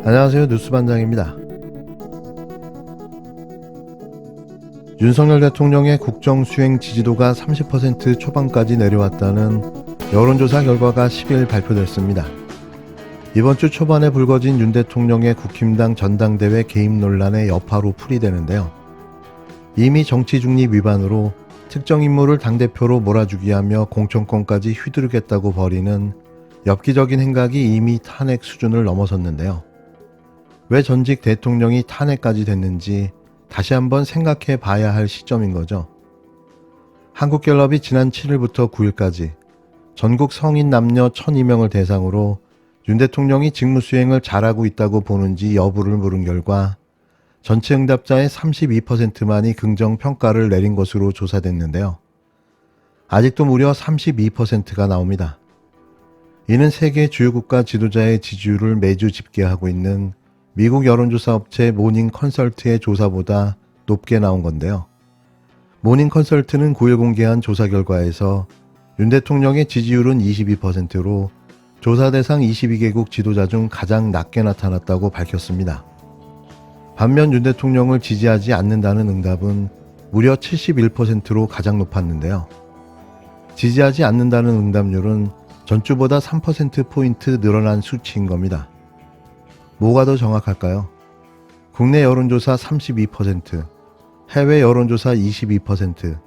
안녕하세요. 뉴스반장입니다. 윤석열 대통령의 국정수행 지지도가 30% 초반까지 내려왔다는 여론조사 결과가 10일 발표됐습니다. 이번 주 초반에 불거진 윤 대통령의 국힘당 전당대회 개입 논란의 여파로 풀이되는데요. 이미 정치 중립 위반으로 특정 인물을 당대표로 몰아주기 하며 공천권까지 휘두르겠다고 벌이는 엽기적인 행각이 이미 탄핵 수준을 넘어섰는데요. 왜 전직 대통령이 탄핵까지 됐는지 다시 한번 생각해 봐야 할 시점인 거죠. 한국갤럽이 지난 7일부터 9일까지 전국 성인 남녀 1,002명을 대상으로 윤 대통령이 직무수행을 잘하고 있다고 보는지 여부를 물은 결과 전체 응답자의 32%만이 긍정평가를 내린 것으로 조사됐는데요. 아직도 무려 32%가 나옵니다. 이는 세계 주요 국가 지도자의 지지율을 매주 집계하고 있는 미국 여론조사 업체 모닝 컨설트의 조사보다 높게 나온 건데요. 모닝 컨설트는 9일 공개한 조사 결과에서 윤 대통령의 지지율은 22%로 조사 대상 22개국 지도자 중 가장 낮게 나타났다고 밝혔습니다. 반면 윤 대통령을 지지하지 않는다는 응답은 무려 71%로 가장 높았는데요. 지지하지 않는다는 응답률은 전주보다 3%포인트 늘어난 수치인 겁니다. 뭐가 더 정확할까요? 국내 여론조사 32%, 해외 여론조사 22%,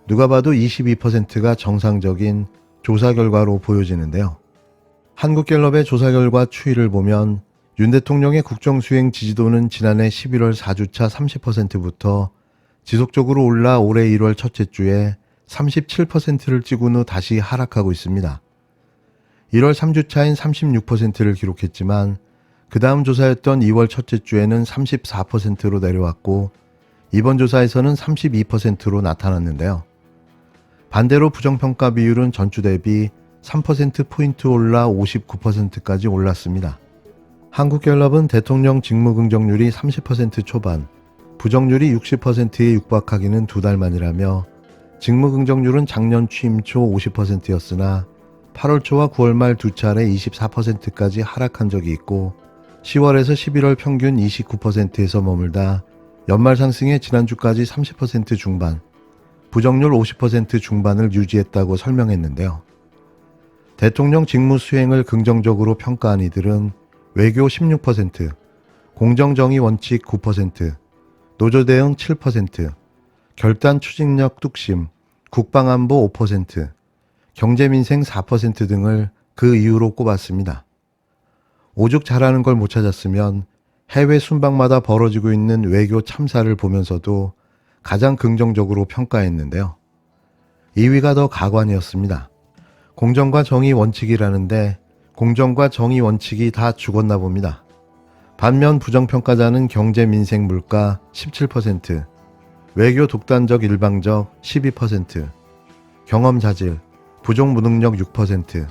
누가 봐도 22%가 정상적인 조사 결과로 보여지는데요. 한국갤럽의 조사 결과 추이를 보면 윤 대통령의 국정수행 지지도는 지난해 11월 4주차 30%부터 지속적으로 올라 올해 1월 첫째 주에 37%를 찍은 후 다시 하락하고 있습니다. 1월 3주차인 36%를 기록했지만 그 다음 조사였던 2월 첫째 주에는 34%로 내려왔고 이번 조사에서는 32%로 나타났는데요. 반대로 부정평가 비율은 전주 대비 3%포인트 올라 59%까지 올랐습니다. 한국갤럽은 대통령 직무 긍정률이 30% 초반, 부정률이 60%에 육박하기는 2달 만이라며 직무 긍정률은 작년 취임 초 50%였으나 8월 초와 9월 말 두 차례 24%까지 하락한 적이 있고 10월에서 11월 평균 29%에서 머물다 연말 상승에 지난주까지 30% 중반, 부정률 50% 중반을 유지했다고 설명했는데요. 대통령 직무 수행을 긍정적으로 평가한 이들은 외교 16%, 공정정의 원칙 9%, 노조 대응 7%, 결단 추진력 뚝심, 국방안보 5%, 경제민생 4% 등을 그 이유로 꼽았습니다. 오죽 잘하는 걸 못 찾았으면 해외 순방마다 벌어지고 있는 외교 참사를 보면서도 가장 긍정적으로 평가했는데요. 2위가 더 가관이었습니다. 공정과 정의 원칙이라는데 공정과 정의 원칙이 다 죽었나 봅니다. 반면 부정평가자는 경제, 민생, 물가 17%, 외교 독단적 일방적 12%, 경험 자질, 부족 무능력 6%,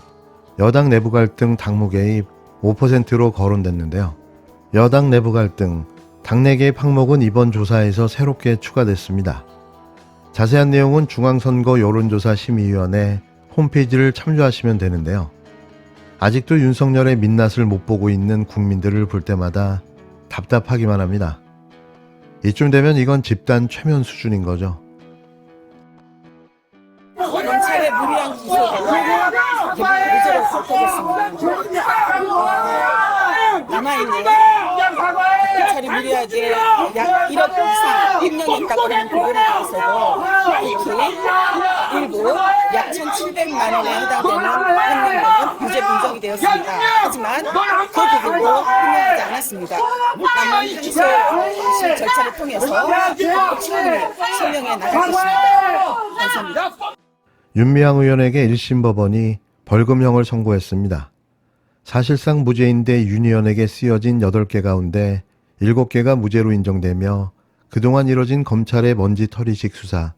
여당 내부 갈등 당무 개입 5%로 거론됐는데요. 여당 내부 갈등, 당내 개입 항목은 이번 조사에서 새롭게 추가됐습니다. 자세한 내용은 중앙선거 여론조사 심의위원회 홈페이지를 참조하시면 되는데요. 아직도 윤석열의 민낯을 못 보고 있는 국민들을 볼 때마다 답답하기만 합니다. 이쯤 되면 이건 집단 최면 수준인 거죠. 검찰의 무리한 기소가 의제로 바뀌겠습니다. 남아있는 검찰이 무리하게 약 1억 이상 임명했다고 하는 부분에 대해서도 특히 일부 약 1,700만 원에 해당되는 횡령금은 유죄 분정이 되었습니다. 하지만 그 부분도 횡령하지 않았습니다. 남은 항소심 절차를 통해서 충분히 설명해 나가겠습니다. 감사합니다. 윤미향 의원에게 1심 법원이 벌금형을 선고했습니다. 사실상 무죄인데 윤 의원에게 쓰여진 8개 가운데 7개가 무죄로 인정되며 그동안 이뤄진 검찰의 먼지털이식 수사,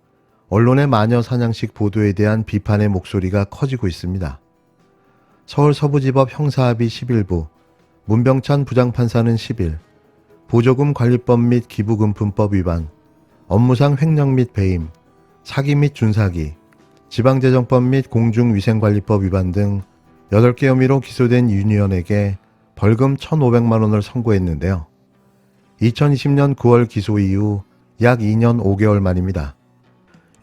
언론의 마녀 사냥식 보도에 대한 비판의 목소리가 커지고 있습니다. 서울 서부지법 형사합의 11부, 문병찬 부장판사는 10일, 보조금 관리법 및 기부금품법 위반, 업무상 횡령 및 배임, 사기 및 준사기, 지방재정법 및 공중위생관리법 위반 등 8개 혐의로 기소된 윤 의원에게 벌금 1,500만 원을 선고했는데요. 2020년 9월 기소 이후 약 2년 5개월 만입니다.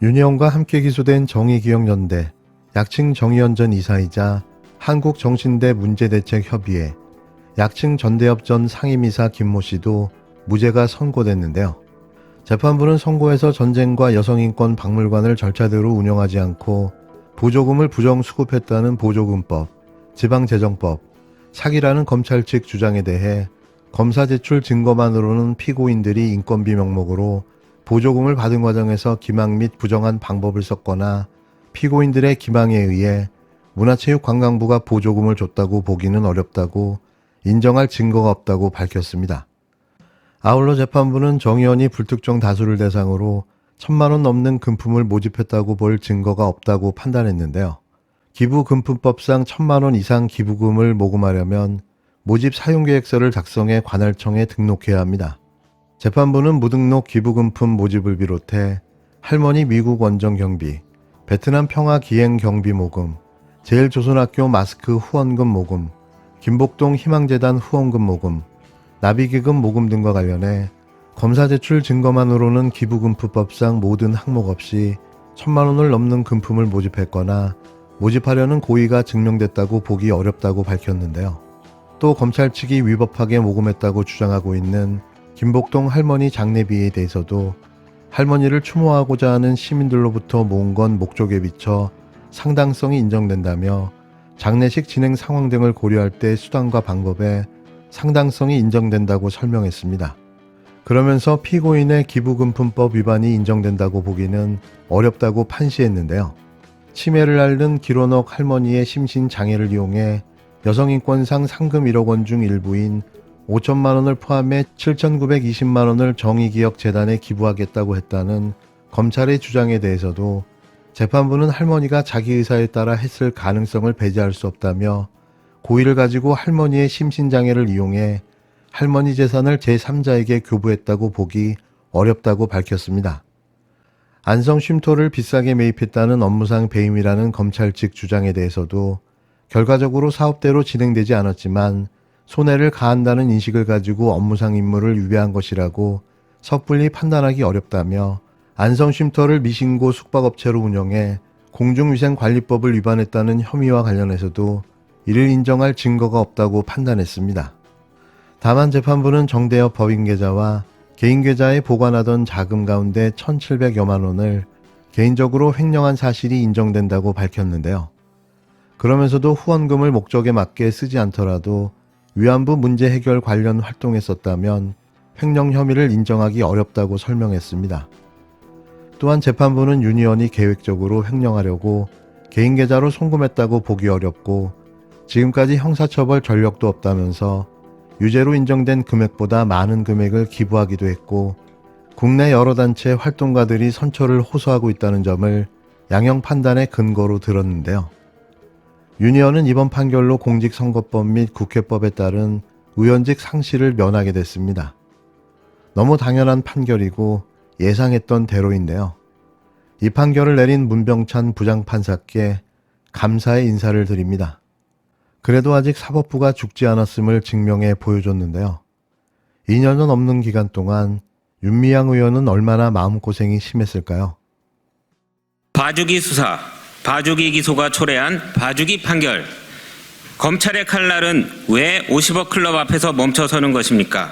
윤희영과 함께 기소된 정의기억연대 약칭 정의연전 이사이자 한국정신대 문제대책협의회 약칭 전대협 전 상임이사 김모 씨도 무죄가 선고됐는데요. 재판부는 선고에서 전쟁과 여성인권 박물관을 절차대로 운영하지 않고 보조금을 부정수급했다는 보조금법, 지방재정법, 사기라는 검찰 측 주장에 대해 검사 제출 증거만으로는 피고인들이 인건비 명목으로 보조금을 받은 과정에서 기망 및 부정한 방법을 썼거나 피고인들의 기망에 의해 문화체육관광부가 보조금을 줬다고 보기는 어렵다고 인정할 증거가 없다고 밝혔습니다. 아울러 재판부는 정 의원이 불특정 다수를 대상으로 1,000만 원 넘는 금품을 모집했다고 볼 증거가 없다고 판단했는데요. 기부금품법상 1,000만 원 이상 기부금을 모금하려면 모집 사용계획서를 작성해 관할청에 등록해야 합니다. 재판부는 무등록 기부금품 모집을 비롯해 할머니 미국 원정 경비, 베트남 평화 기행 경비 모금, 제일조선학교 마스크 후원금 모금, 김복동 희망재단 후원금 모금, 나비기금 모금 등과 관련해 검사 제출 증거만으로는 기부금품법상 모든 항목 없이 1,000만 원을 넘는 금품을 모집했거나 모집하려는 고의가 증명됐다고 보기 어렵다고 밝혔는데요. 또 검찰 측이 위법하게 모금했다고 주장하고 있는 김복동 할머니 장례비에 대해서도 할머니를 추모하고자 하는 시민들로부터 모은 건 목적에 비춰 상당성이 인정된다며 장례식 진행 상황 등을 고려할 때 수단과 방법에 상당성이 인정된다고 설명했습니다. 그러면서 피고인의 기부금품법 위반이 인정된다고 보기는 어렵다고 판시했는데요. 치매를 앓는 길원옥 할머니의 심신장애를 이용해 여성인권상 상금 1억 원 중 일부인 5천만 원을 포함해 7,920만 원을 정의기억재단에 기부하겠다고 했다는 검찰의 주장에 대해서도 재판부는 할머니가 자기 의사에 따라 했을 가능성을 배제할 수 없다며 고의를 가지고 할머니의 심신장애를 이용해 할머니 재산을 제3자에게 교부했다고 보기 어렵다고 밝혔습니다. 안성 쉼터를 비싸게 매입했다는 업무상 배임이라는 검찰 측 주장에 대해서도 결과적으로 사업대로 진행되지 않았지만 손해를 가한다는 인식을 가지고 업무상 임무를 위배한 것이라고 섣불리 판단하기 어렵다며 안성 쉼터를 미신고 숙박업체로 운영해 공중위생관리법을 위반했다는 혐의와 관련해서도 이를 인정할 증거가 없다고 판단했습니다. 다만 재판부는 정대협 법인계좌와 개인계좌에 보관하던 자금 가운데 1,700여만 원을 개인적으로 횡령한 사실이 인정된다고 밝혔는데요. 그러면서도 후원금을 목적에 맞게 쓰지 않더라도 위안부 문제 해결 관련 활동에 썼다면 횡령 혐의를 인정하기 어렵다고 설명했습니다. 또한 재판부는 윤 의원이 계획적으로 횡령하려고 개인계좌로 송금했다고 보기 어렵고 지금까지 형사처벌 전력도 없다면서 유죄로 인정된 금액보다 많은 금액을 기부하기도 했고 국내 여러 단체 활동가들이 선처를 호소하고 있다는 점을 양형 판단의 근거로 들었는데요. 윤 의원은 이번 판결로 공직선거법 및 국회법에 따른 의원직 상실을 면하게 됐습니다. 너무 당연한 판결이고 예상했던 대로인데요. 이 판결을 내린 문병찬 부장판사께 감사의 인사를 드립니다. 그래도 아직 사법부가 죽지 않았음을 증명해 보여줬는데요. 2년은 넘는 기간 동안 윤미향 의원은 얼마나 마음고생이 심했을까요? 봐주기 수사, 봐주기 기소가 초래한 봐주기 판결. 검찰의 칼날은 왜 50억 클럽 앞에서 멈춰서는 것입니까?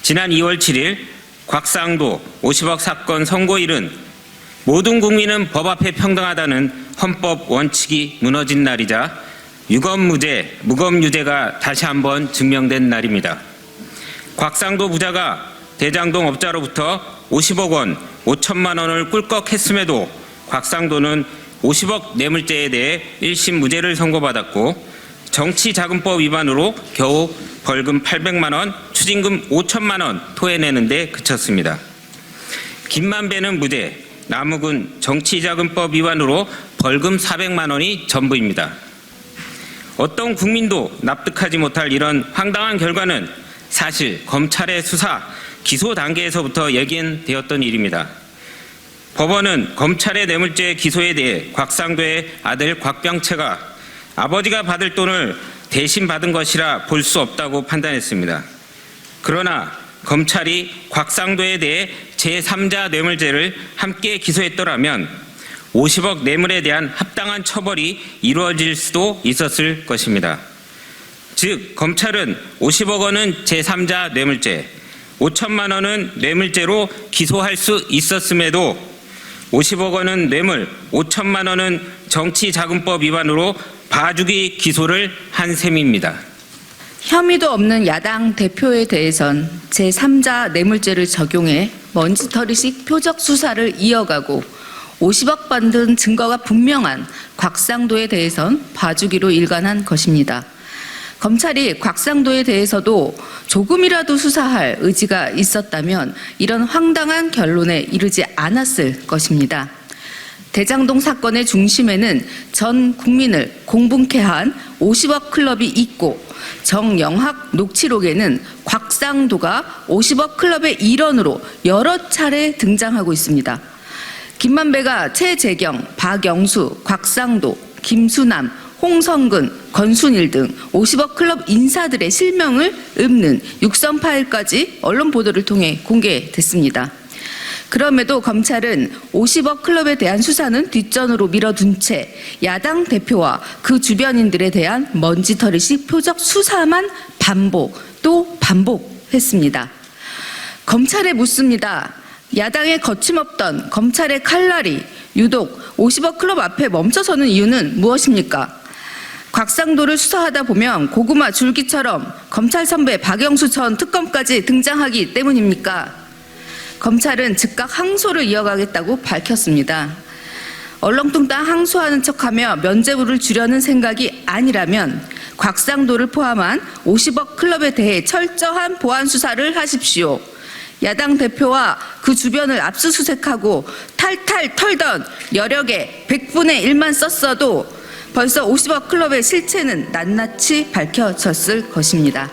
지난 2월 7일 곽상도 50억 사건 선고일은 모든 국민은 법 앞에 평등하다는 헌법 원칙이 무너진 날이자 유검무죄, 무검유죄가 다시 한번 증명된 날입니다. 곽상도 부자가 대장동 업자로부터 50억 원, 5천만 원을 꿀꺽했음에도 곽상도는 50억 뇌물죄에 대해 1심 무죄를 선고받았고 정치자금법 위반으로 겨우 벌금 800만 원, 추징금 5천만 원 토해내는 데 그쳤습니다. 김만배는 무죄, 남욱은 정치자금법 위반으로 벌금 400만 원이 전부입니다. 어떤 국민도 납득하지 못할 이런 황당한 결과는 사실 검찰의 수사, 기소 단계에서부터 예견되었던 일입니다. 법원은 검찰의 뇌물죄 기소에 대해 곽상도의 아들 곽병채가 아버지가 받을 돈을 대신 받은 것이라 볼 수 없다고 판단했습니다. 그러나 검찰이 곽상도에 대해 제3자 뇌물죄를 함께 기소했더라면 50억 뇌물에 대한 합당한 처벌이 이루어질 수도 있었을 것입니다. 즉 검찰은 50억 원은 제3자 뇌물죄, 5천만 원은 뇌물죄로 기소할 수 있었음에도 50억 원은 뇌물, 5천만 원은 정치자금법 위반으로 봐주기 기소를 한 셈입니다. 혐의도 없는 야당 대표에 대해선 제3자 뇌물죄를 적용해 먼지털이식 표적 수사를 이어가고 50억 받은 증거가 분명한 곽상도에 대해선 봐주기로 일관한 것입니다. 검찰이 곽상도에 대해서도 조금이라도 수사할 의지가 있었다면 이런 황당한 결론에 이르지 않았을 것입니다. 대장동 사건의 중심에는 전 국민을 공분케 한 50억 클럽이 있고 정영학 녹취록에는 곽상도가 50억 클럽의 일원으로 여러 차례 등장하고 있습니다. 김만배가 최재경, 박영수, 곽상도, 김수남, 홍성근, 권순일 등 50억 클럽 인사들의 실명을 읊는 육성 파일까지 언론 보도를 통해 공개됐습니다. 그럼에도 검찰은 50억 클럽에 대한 수사는 뒷전으로 밀어둔 채 야당 대표와 그 주변인들에 대한 먼지털이식 표적 수사만 반복 또 반복했습니다. 검찰에 묻습니다. 야당의 거침없던 검찰의 칼날이 유독 50억 클럽 앞에 멈춰서는 이유는 무엇입니까? 곽상도를 수사하다 보면 고구마 줄기처럼 검찰 선배 박영수 전 특검까지 등장하기 때문입니까? 검찰은 즉각 항소를 이어가겠다고 밝혔습니다. 얼렁뚱땅 항소하는 척하며 면죄부를 주려는 생각이 아니라면 곽상도를 포함한 50억 클럽에 대해 철저한 보안 수사를 하십시오. 야당 대표와 그 주변을 압수수색하고 탈탈 털던 여력의 100분의 1만 썼어도 벌써 50억 클럽의 실체는 낱낱이 밝혀졌을 것입니다.